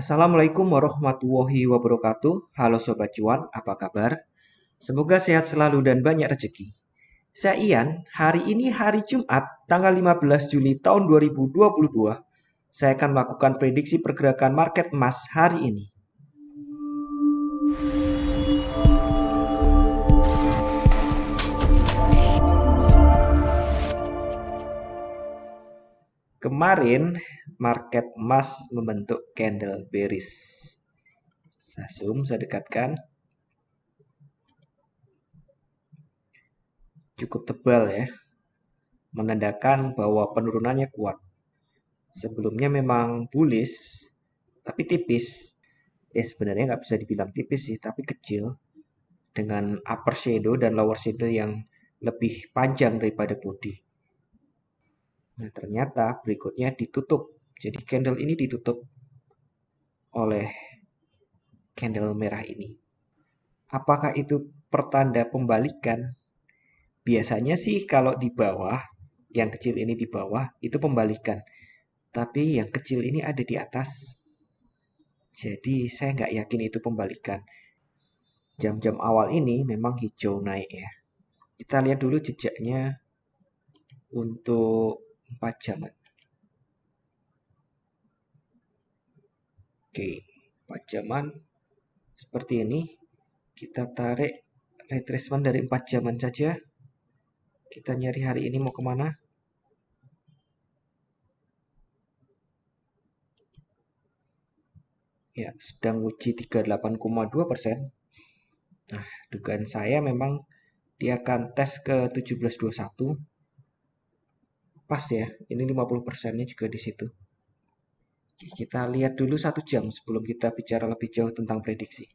Assalamualaikum warahmatullahi wabarakatuh. Halo Sobat Cuan, apa kabar? Semoga sehat selalu dan banyak rezeki. Saya Ian, hari ini hari Jumat, tanggal 15 Juli tahun 2022. Saya akan melakukan prediksi pergerakan market emas hari ini. Kemarin, market emas membentuk candle bearish. Saya zoom, saya dekatkan. Cukup tebal ya, menandakan bahwa penurunannya kuat. Sebelumnya memang bullish, tapi tipis. Sebenarnya nggak bisa dibilang tipis sih, tapi kecil. Dengan upper shadow dan lower shadow yang lebih panjang daripada body. Nah, ternyata berikutnya ditutup. Jadi candle ini ditutup oleh candle merah ini. Apakah itu pertanda pembalikan? Biasanya sih kalau di bawah, yang kecil ini di bawah, itu pembalikan. Tapi yang kecil ini ada di atas. Jadi saya nggak yakin itu pembalikan. Jam-jam awal ini memang hijau naik ya. Kita lihat dulu jejaknya untuk 4 jaman. Oke, 4 jaman seperti ini. Kita tarik retracement dari 4 jaman saja. Kita nyari hari ini mau kemana. Ya, sedang uji 38,2%. Nah, dugaan saya memang dia akan tes ke 1721. Pas ya, ini 50%-nya juga di situ. Kita lihat dulu 1 jam sebelum kita bicara lebih jauh tentang prediksi.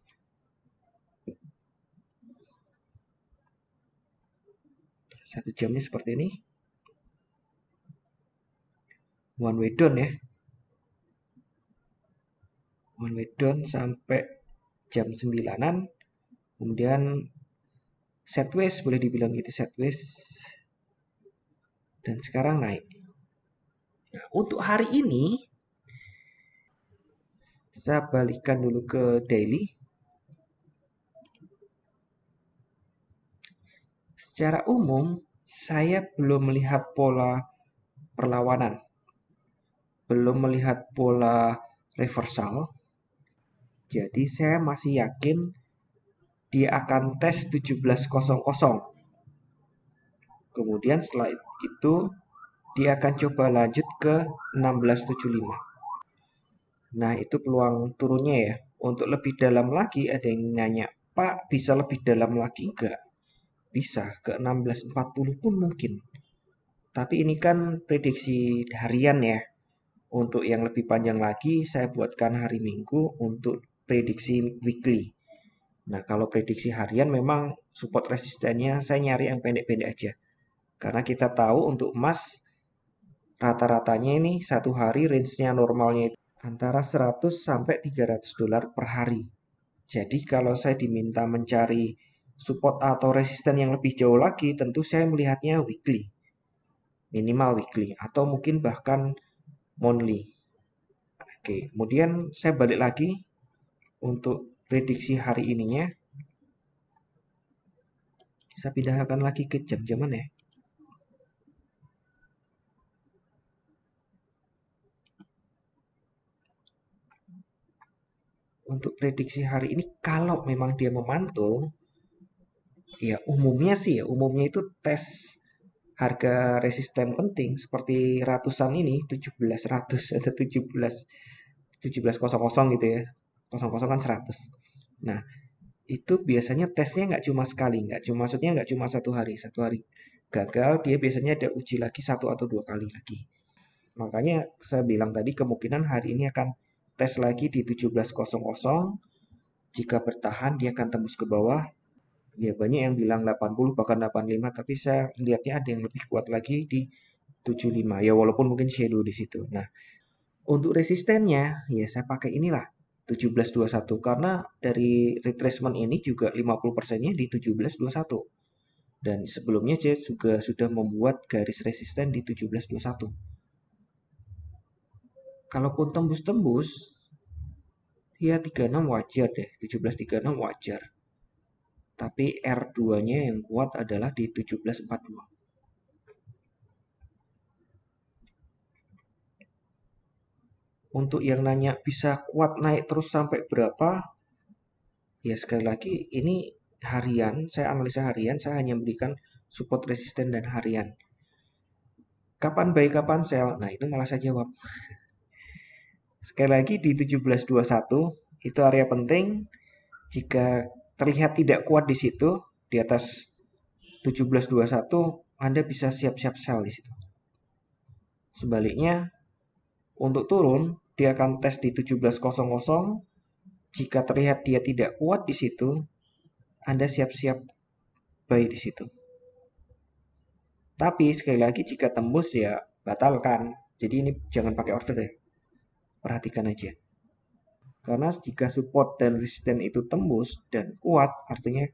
Satu jamnya seperti ini. One way down ya. One way down sampai jam 9-an. Kemudian sideways, boleh dibilang gitu, sideways. Dan sekarang naik. Nah, untuk hari ini, saya balikkan dulu ke daily. Secara umum, saya belum melihat pola perlawanan. Belum melihat pola reversal. Jadi saya masih yakin dia akan tes 1700. Kemudian setelah itu dia akan coba lanjut ke 1675. Nah, itu peluang turunnya ya. Untuk lebih dalam lagi ada yang nanya, Pak, bisa lebih dalam lagi enggak? Bisa, ke 1640 pun mungkin. Tapi ini kan prediksi harian ya. Untuk yang lebih panjang lagi, saya buatkan hari Minggu untuk prediksi weekly. Nah, kalau prediksi harian memang support resistennya saya nyari yang pendek-pendek aja. Karena kita tahu untuk emas rata-ratanya ini satu hari range-nya normalnya antara 100 sampai 300 dolar per hari. Jadi kalau saya diminta mencari support atau resisten yang lebih jauh lagi, tentu saya melihatnya weekly. Minimal weekly atau mungkin bahkan monthly. Oke, kemudian saya balik lagi untuk prediksi hari ininya. Saya pindahkan lagi ke jam-jaman ya. Untuk prediksi hari ini, kalau memang dia memantul, ya umumnya itu tes harga resisten penting seperti ratusan ini, 1700 atau 1700 gitu ya. 00 kan 100. Nah, itu biasanya tesnya nggak cuma sekali, maksudnya nggak cuma satu hari gagal, dia biasanya ada uji lagi satu atau dua kali lagi. Makanya saya bilang tadi kemungkinan hari ini akan tes lagi di 1700. Jika bertahan dia akan tembus ke bawah. Ya banyak yang bilang 80 bahkan 85, tapi saya lihatnya ada yang lebih kuat lagi di 75. Ya walaupun mungkin shadow di situ. Nah, untuk resistennya ya saya pakai inilah 1721 karena dari retracement ini juga 50%-nya di 1721. Dan sebelumnya saya juga sudah membuat garis resisten di 1721. Kalaupun tembus-tembus, Ya 36 wajar deh, 17.36 wajar. Tapi R2-nya yang kuat adalah di 17.42. Untuk yang nanya bisa kuat naik terus sampai berapa? Ya sekali lagi ini harian, saya analisa harian, saya hanya memberikan support resisten dan harian. Kapan buy, kapan sell? Nah, itu malah saya jawab. Sekali lagi di 17.21 itu area penting. Jika terlihat tidak kuat di situ, di atas 17.21, Anda bisa siap-siap sell di situ. Sebaliknya, untuk turun, dia akan tes di 17.00. Jika terlihat dia tidak kuat di situ, Anda siap-siap buy di situ. Tapi sekali lagi jika tembus ya batalkan. Jadi ini jangan pakai order ya. Perhatikan aja. Karena jika support dan resisten itu tembus dan kuat, artinya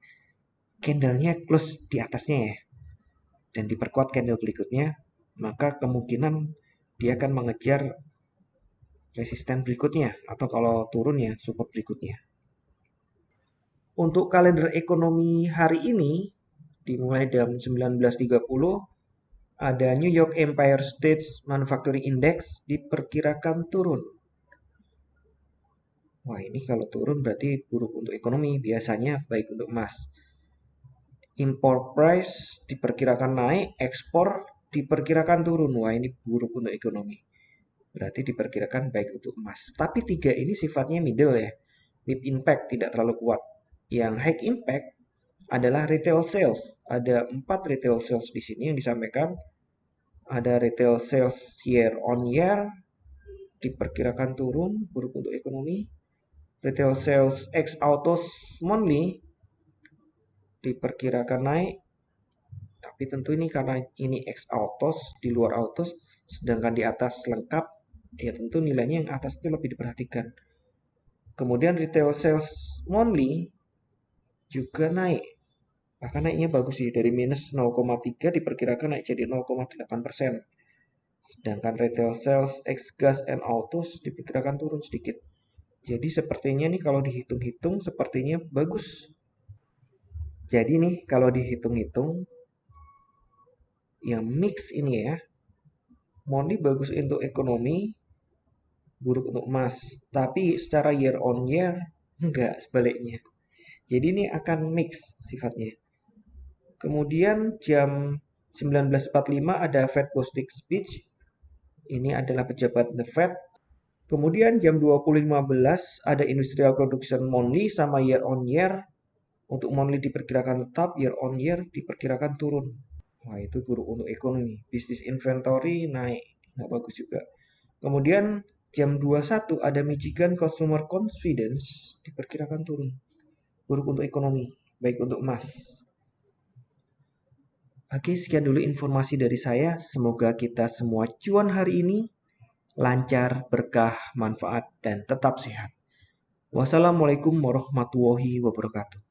candlenya close di atasnya ya. Dan diperkuat candle berikutnya, maka kemungkinan dia akan mengejar resisten berikutnya. Atau kalau turun ya support berikutnya. Untuk kalender ekonomi hari ini, dimulai jam 19.30, ada New York Empire State Manufacturing Index diperkirakan turun. Wah, ini kalau turun berarti buruk untuk ekonomi, biasanya baik untuk emas. Import price diperkirakan naik, ekspor diperkirakan turun. Wah, ini buruk untuk ekonomi. Berarti diperkirakan baik untuk emas. Tapi tiga ini sifatnya middle ya. Mid impact tidak terlalu kuat. Yang high impact adalah retail sales. Ada 4 retail sales di sini yang disampaikan. Ada retail sales year on year diperkirakan turun, buruk untuk ekonomi. Retail sales ex autos monthly diperkirakan naik, tapi tentu ini karena ini ex autos, di luar autos, sedangkan di atas lengkap, ya tentu nilainya yang atas itu lebih diperhatikan. Kemudian retail sales monthly juga naik, bahkan naiknya bagus sih, dari minus 0,3 diperkirakan naik jadi 0,8%. Sedangkan retail sales ex gas and autos diperkirakan turun sedikit. Jadi sepertinya nih kalau dihitung-hitung sepertinya bagus. Jadi nih kalau dihitung-hitung yang mix ini ya, monthly bagus untuk ekonomi, buruk untuk emas. Tapi secara year on year enggak, sebaliknya. Jadi ini akan mix sifatnya. Kemudian jam 19.45 ada Fed Posting Speech. Ini adalah pejabat The Fed. Kemudian jam 20.15 ada Industrial Production Monthly sama year on year. Untuk monthly diperkirakan tetap, year on year diperkirakan turun. Wah, itu buruk untuk ekonomi. Bisnis inventory naik, nggak bagus juga. Kemudian jam 21 ada Michigan Consumer Confidence diperkirakan turun. Buruk untuk ekonomi, baik untuk emas. Oke, sekian dulu informasi dari saya. Semoga kita semua cuan hari ini lancar, berkah, manfaat, dan tetap sehat. Wassalamualaikum warahmatullahi wabarakatuh.